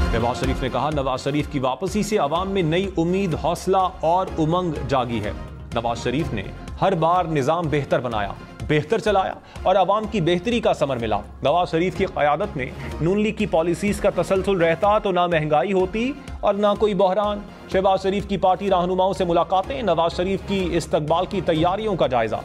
नवाज शरीफ ने कहा, नवाज शरीफ की वापसी से अवाम में नई उम्मीद, हौसला और उमंग जागी है। नवाज शरीफ ने हर बार निजाम बेहतर बनाया, बेहतर चलाया और अवाम की बेहतरी का समर मिला। नवाज शरीफ की क़यादत में नून लीग की पॉलिसीज का तसलसल रहता तो ना महंगाई होती और ना कोई बहरान। शहबाज शरीफ की पार्टी रहनुमाओं से मुलाकातें, नवाज शरीफ की इस्तकबाल की तैयारियों का जायजा।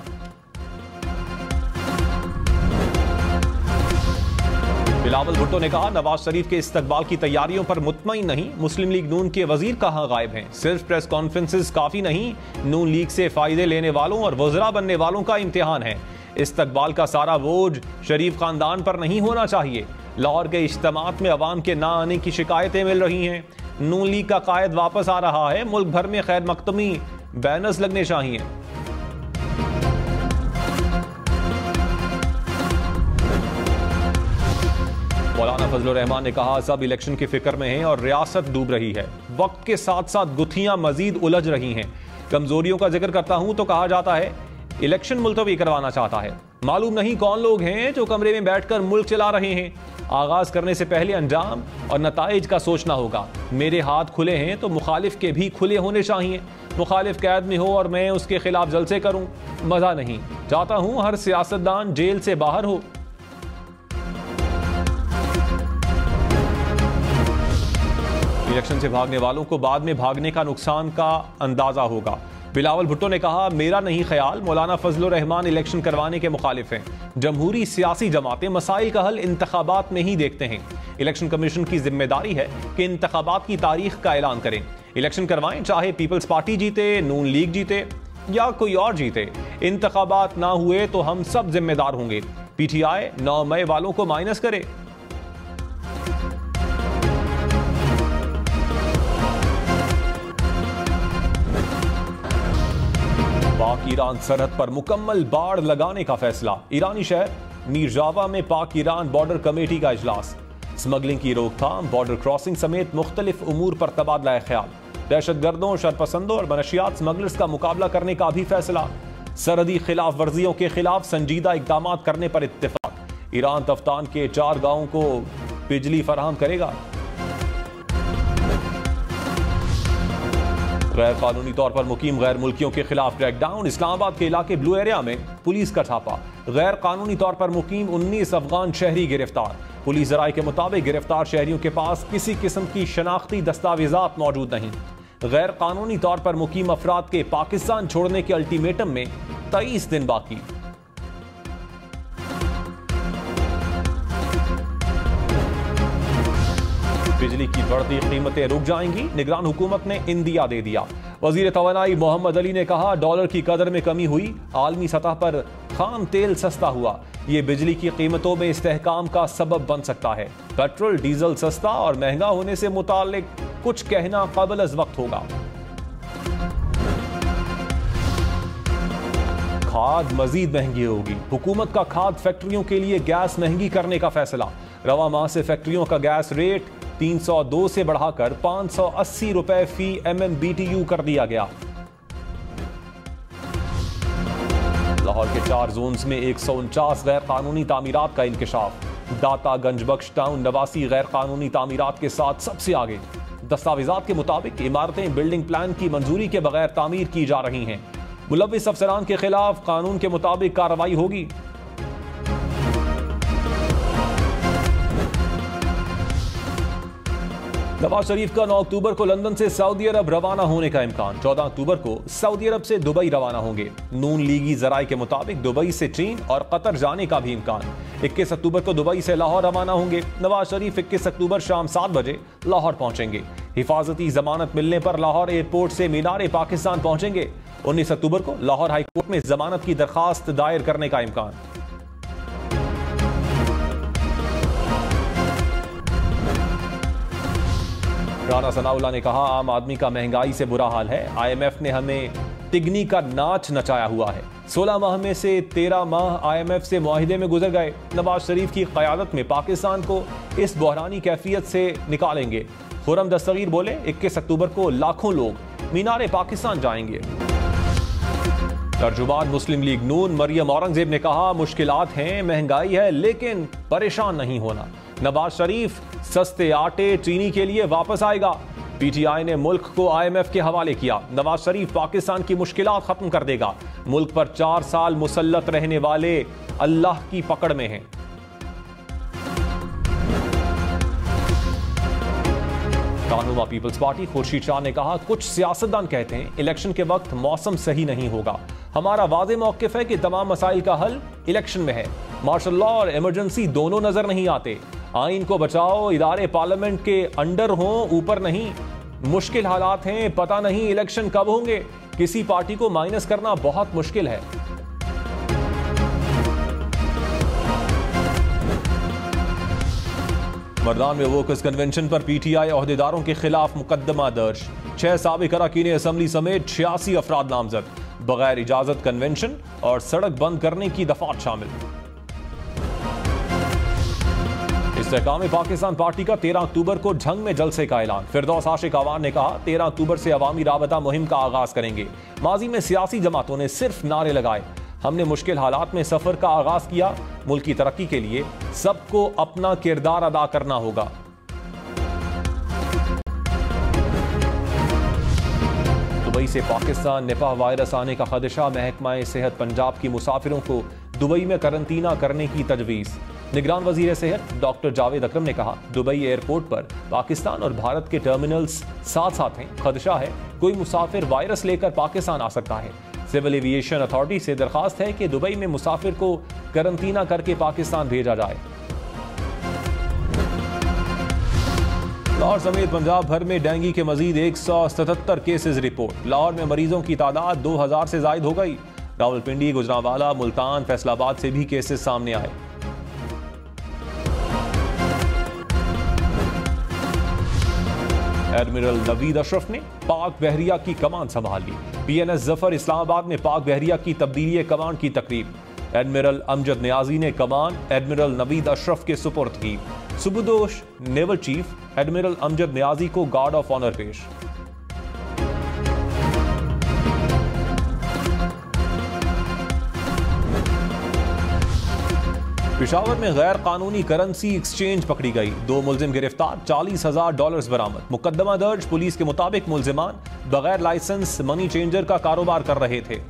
बिलावल भुट्टो ने कहा, नवाज शरीफ के इस्तकबाल की तैयारियों पर मुतमईन नहीं। मुस्लिम लीग नून के वजीर कहां गायब हैं? सिर्फ प्रेस कॉन्फ्रेंसेस काफी नहीं, नून लीग से फायदे लेने वालों और वज़रा बनने वालों का इम्तिहान है। इस्तकबाल का सारा बोझ शरीफ खानदान पर नहीं होना चाहिए। लाहौर के इज्तिमात में अवाम के ना आने की शिकायतें मिल रही हैं। नून लीग का कायद वापस आ रहा है। मुल्क भर में खैर मकतमी बैनर्स लगने चाहिए। मौलाना फजलुर रहमान ने कहा, सब इलेक्शन की फिक्र में हैं और रियासत डूब रही है। वक्त के साथ साथ गुत्थियां मजीद उलझ रही हैं। कमजोरियों का जिक्र करता हूं तो कहा जाता है इलेक्शन मुलतवी करवाना चाहता है। मालूम नहीं कौन लोग हैं जो कमरे में बैठकर मुल्क चला रहे हैं। आगाज करने से पहले अंजाम और नताइज का सोचना होगा। मेरे हाथ खुले हैं तो मुखालिफ के भी खुले होने चाहिए। मुखालिफ कैद में हो और मैं उसके खिलाफ जलसे करूं, मजा नहीं। चाहता हूं हर सियासतदान जेल से बाहर हो। इलेक्शन से भागने वालों को बाद में भागने का नुकसान का अंदाजा होगा। बिलावल भुट्टो ने कहा, मेरा नहीं ख्याल मौलाना फजलुर रहमान इलेक्शन करवाने के मुखालिफ हैं। जमहूरी सियासी जमातें मसाइल का हल इंतखाबात में ही देखते हैं। इलेक्शन कमीशन की जिम्मेदारी है कि इंतखाबात की तारीख का ऐलान करें। इलेक्शन करवाएं, चाहे पीपल्स पार्टी जीते, नून लीग जीते या कोई और जीते। इंतखाबात ना हुए तो हम सब जिम्मेदार होंगे। पीटीआई 9 मई वालों को माइनस करे। पाक ईरान सरहद पर मुकम्मल बाड़ लगाने का फैसला। ईरानी शहर मीरजावा में पाक ईरान बॉर्डर कमेटी का इजलास। स्मगलिंग की रोकथाम, बॉर्डर क्रॉसिंग समेत मुख्तलिफ उमूर पर तबादला ख्याल। दहशतगर्दों, शरपसंदों और मनशियात स्मगलर्स का मुकाबला करने का भी फैसला। सरहदी खिलाफ वर्जियों के खिलाफ संजीदा इकदाम करने पर इत्तेफाक। ईरान तफ्तान के 4 गांवों को बिजली फराहम करेगा। गैर कानूनी तौर पर मुकीम गैर मुल्कियों के खिलाफ क्रैकडाउन। इस्लामाबाद के इलाके ब्लू एरिया में पुलिस का छापा। गैर कानूनी तौर पर मुकीम 19 अफगान शहरी गिरफ्तार। पुलिस जराये के मुताबिक गिरफ्तार शहरियों के पास किसी किस्म की शनाख्ती दस्तावेजात मौजूद नहीं। गैर कानूनी तौर पर मुकीम अफराद के पाकिस्तान छोड़ने के अल्टीमेटम में 23 दिन बाकी। बिजली की बढ़ती कीमतें रुक जाएंगी, निगरान हुकूमत ने इंदिया दे दिया। वजीर तवानाई मोहम्मद अली ने कहा, डॉलर की कदर में कमी हुई, आलमी सतह पर खाम तेल सस्ता हुआ। ये बिजली की कीमतों में इस्तेहकाम का सबब बन सकता है। पेट्रोल डीजल सस्ता और महंगा होने से मुताल्लिक कुछ कहना काबिल अज़ वक्त होगा। खाद मजीद महंगी होगी। हुकूमत का खाद फैक्ट्रियों के लिए गैस महंगी करने का फैसला। रवा माह से फैक्ट्रियों का गैस रेट 302 से बढ़ाकर 580 रुपए फी MMBTU कर दिया गया। लाहौर के 4 जोन्स में 149 गैर कानूनी तामीरात का इंकशाफ। दाता, गंजबख्श टाउन, नवासी गैर कानूनी तामीरात के साथ सबसे आगे। दस्तावेजात के मुताबिक इमारतें बिल्डिंग प्लान की मंजूरी के बगैर तामीर की जा रही हैं। मुलव्विस अफसरान के खिलाफ कानून के मुताबिक कार्रवाई होगी। नवाज शरीफ का 9 अक्टूबर को लंदन से सऊदी अरब रवाना होने का इम्कान। 14 अक्टूबर को सऊदी अरब से दुबई रवाना होंगे। नून लीगी जराये के मुताबिक दुबई से चीन और कतर जाने का भी इम्कान। 21 अक्टूबर को दुबई से लाहौर रवाना होंगे। नवाज शरीफ 21 अक्टूबर शाम 7 बजे लाहौर पहुंचेंगे। हिफाजती जमानत मिलने पर लाहौर एयरपोर्ट से मीनार पाकिस्तान पहुंचेंगे। 19 अक्टूबर को लाहौर हाईकोर्ट में जमानत की दरखास्त दायर करने का इम्कान। राना सनाउल्लाह ने कहा, आम आदमी का महंगाई से बुरा हाल है। IMF ने हमें तिगनी का नाच नचाया हुआ है। 16 माह में से 13 माह IMF से मुआहिदे में गुजर गए। नवाज शरीफ की क़यादत में पाकिस्तान को इस बहरानी कैफियत से निकालेंगे। खुर्रम दस्तगीर बोले, 21 अक्टूबर को लाखों लोग मीनार पाकिस्तान जाएंगे। तर्जुमान मुस्लिम लीग नून मरियम औरंगजेब ने कहा, मुश्किलात हैं, महंगाई है, लेकिन परेशान नहीं होना। नवाज शरीफ सस्ते आटे चीनी के लिए वापस आएगा। पीटीआई ने मुल्क को IMF के हवाले किया। नवाज शरीफ पाकिस्तान की मुश्किलात खत्म कर देगा। मुल्क पर 4 साल मुसल्लत रहने वाले अल्लाह की पकड़ में हैं। राहनुमा पीपल्स पार्टी खुर्शीद शाह ने कहा, कुछ सियासतदान कहते हैं इलेक्शन के वक्त मौसम सही नहीं होगा। हमारा वाज़ेह मौक़िफ़ है कि तमाम मसाइल का हल इलेक्शन में है। मार्शल लॉ और इमरजेंसी दोनों नजर नहीं आते। आइन को बचाओ, इदारे पार्लियामेंट के अंडर हों, ऊपर नहीं। मुश्किल हालात हैं, पता नहीं इलेक्शन कब होंगे। किसी पार्टी को माइनस करना बहुत मुश्किल है। मर्दान में वोकर्स कन्वेंशन पर पीटीआई ओहदेदारों के खिलाफ मुकदमा दर्ज। 6 साबिक अरकान असेंबली समेत 86 अफराद नामजद। बगैर इजाजत कन्वेंशन और सड़क बंद करने की दफात शामिल। इस्तेहकाम पाकिस्तान पार्टी का 13 अक्टूबर को झंग में जलसे का ऐलान। फिरदौस आशिक अवान ने कहा, 13 अक्टूबर से अवामी राबता मुहिम का आगाज करेंगे। माजी में सियासी जमातों ने सिर्फ नारे लगाए। हमने मुश्किल हालात में सफर का आगाज किया। मुल्क की तरक्की के लिए सबको अपना किरदार अदा करना होगा। दुबई से पाकिस्तान निपाह वायरस आने का खदशा। महकमा सेहत पंजाब की मुसाफिरों को दुबई में करंतना करने की तजवीज़। निगरान वजीर सेहत डॉक्टर जावेद अकरम ने कहा, दुबई एयरपोर्ट पर पाकिस्तान और भारत के टर्मिनल्स साथ साथ हैं। खदशा है कोई मुसाफिर वायरस लेकर पाकिस्तान आ सकता है। सिविल एविएशन अथॉरिटी से दरखास्त है कि दुबई में मुसाफिर को करंतना करके पाकिस्तान भेजा जाए। लाहौर समेत पंजाब भर में डेंगू के मजीद 177 केसेस रिपोर्ट। लाहौर में मरीजों की तादाद 2000 से जायद हो गई। रावलपिंडी, गुजरांवाला, मुल्तान, फैसलाबाद से भी केसेस सामने आए। एडमिरल नवीद अशरफ ने पाक बहरिया की कमान संभाल ली। PNS जफर इस्लामाबाद में पाक बहरिया की तब्दीली कमान की तकरीब। एडमिरल अमजद नियाजी ने कमान एडमिरल नवीद अशरफ के सुपुर्द की। सुबुदोश naval chief admiral Amjad Niazi को गार्ड ऑफ ऑनर पेश। पेशावर में गैर कानूनी करेंसी एक्सचेंज पकड़ी गई। 2 मुलजिम गिरफ्तार, $40,000 बरामद। मुकदमा दर्ज। पुलिस के मुताबिक मुलजिमान बगैर लाइसेंस मनी चेंजर का कारोबार कर रहे थे।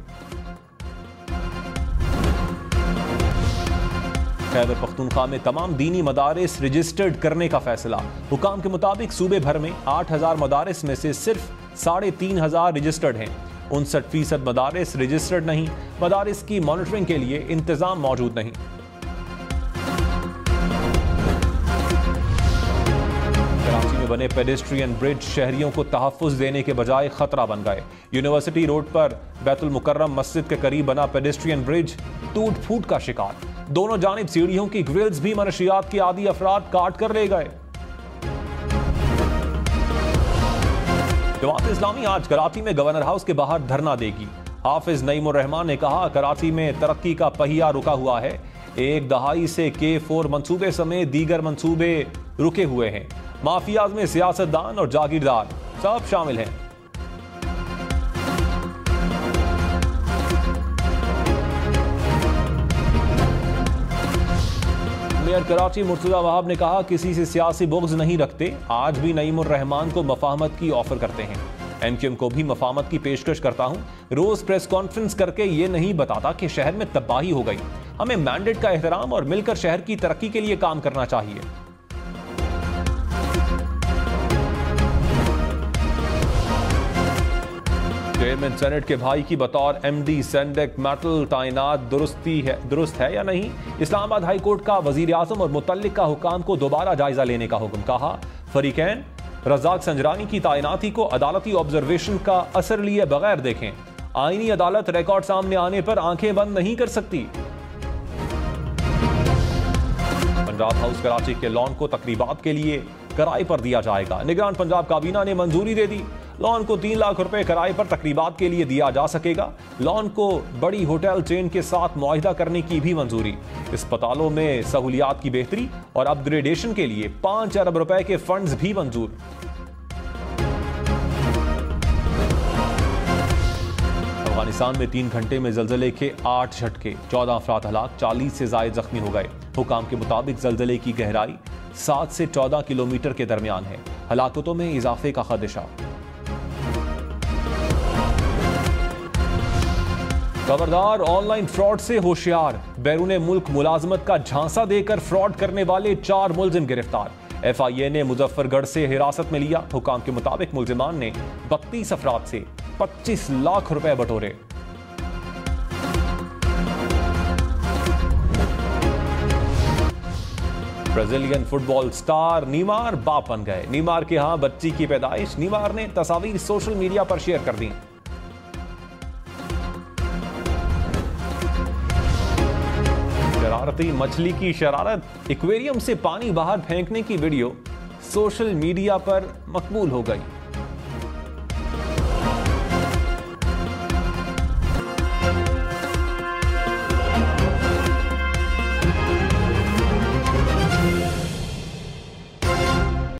खैबर पख्तूनख्वा में तमाम दीनी मदारिस रजिस्टर्ड करने का फैसला। हुकाम के मुताबिक सूबे भर में 8,000 मदारिस में से सिर्फ 3,500 रजिस्टर्ड हैं। 59% मदारिस रजिस्टर्ड नहीं। मदारिस की मॉनिटरिंग के लिए इंतजाम मौजूद नहीं। कराची में बने पेडेस्ट्रियन ब्रिज शहरियों को तहफ्फुज़ देने के बजाय खतरा बन गए। यूनिवर्सिटी रोड पर बैतुल मुकर्रम मस्जिद के करीब बना पेडेस्ट्रियन ब्रिज टूट फूट का शिकार। दोनों जानिब सीढ़ियों की ग्रिल्स भी मनशियात के आदी अफराद काट कर ले गए। जमात इस्लामी आज कराची में गवर्नर हाउस के बाहर धरना देगी। हाफिज नईमुर रहमान ने कहा, कराची में तरक्की का पहिया रुका हुआ है। 1 दहाई से K4 मंसूबे समेत दीगर मंसूबे रुके हुए हैं। माफियाज में सियासतदान और जागीरदार सब शामिल हैं। मेयर कराची मुर्तजा वहाब ने कहा, किसी से सियासी बुग़्ज़ नहीं रखते। आज भी नईमुर रहमान को मफाहमत की ऑफर करते हैं। MQM को भी मफाहमत की पेशकश करता हूं। रोज प्रेस कॉन्फ्रेंस करके ये नहीं बताता कि शहर में तबाही हो गई। हमें मैंडेट का एहतराम और मिलकर शहर की तरक्की के लिए काम करना चाहिए। चेयरमैन सेनेट के भाई की बतौर MD सेंडेक मेटल तैनात दुरुस्त है या नहीं? इस्लामाबाद हाई कोर्ट का वजीर आजम और मुतल्लिका हुकाम को दोबारा जायजा लेने का हुक्म। कहा, फरीकैन रज़ाक संजरानी की तैनाती को अदालती ऑब्जर्वेशन का असर लिए बगैर देखें। आईनी अदालत रिकॉर्ड सामने आने पर आंखें बंद नहीं कर सकती। पंजाब हाउस कराची के लॉन को तकरीबात के लिए किराए पर दिया जाएगा। निगरान पंजाब काबीना ने मंजूरी दे दी। लॉन को 3 लाख रुपए किराए पर तकरीबात के लिए दिया जा सकेगा। लॉन को बड़ी होटल चेन के साथ मुआहिदा करने की भी मंजूरी। अस्पतालों में सहूलियात की बेहतरी और अपग्रेडेशन के लिए 5 अरब रुपए के फंड्स भी मंजूर। अफगानिस्तान में 3 घंटे में जल्जले के 8 झटके, 14 अफराद हलाक, 40 से ज्यादा जख्मी हो गए। हुकाम के मुताबिक जल्जले की गहराई 7 से 14 किलोमीटर के दरमियान है। हलाकतों में इजाफे का खदशा। खबरदार, ऑनलाइन फ्रॉड से होशियार। बैरून मुल्क मुलाजमत का झांसा देकर फ्रॉड करने वाले 4 मुलजिम गिरफ्तार। FIA ने मुजफ्फरगढ़ से हिरासत में लिया। हुकाम के मुताबिक मुलजिमान ने 32 अफराद से 25 लाख रुपए बटोरे। ब्राजीलियन फुटबॉल स्टार नीमार बाप बन गए। नीमार के यहां बच्ची की पैदाइश। नीमार ने तस्वीर सोशल मीडिया पर शेयर कर दी। शरारती मछली की शरारत। एक्वेरियम से पानी बाहर फेंकने की वीडियो सोशल मीडिया पर मकबूल हो गई।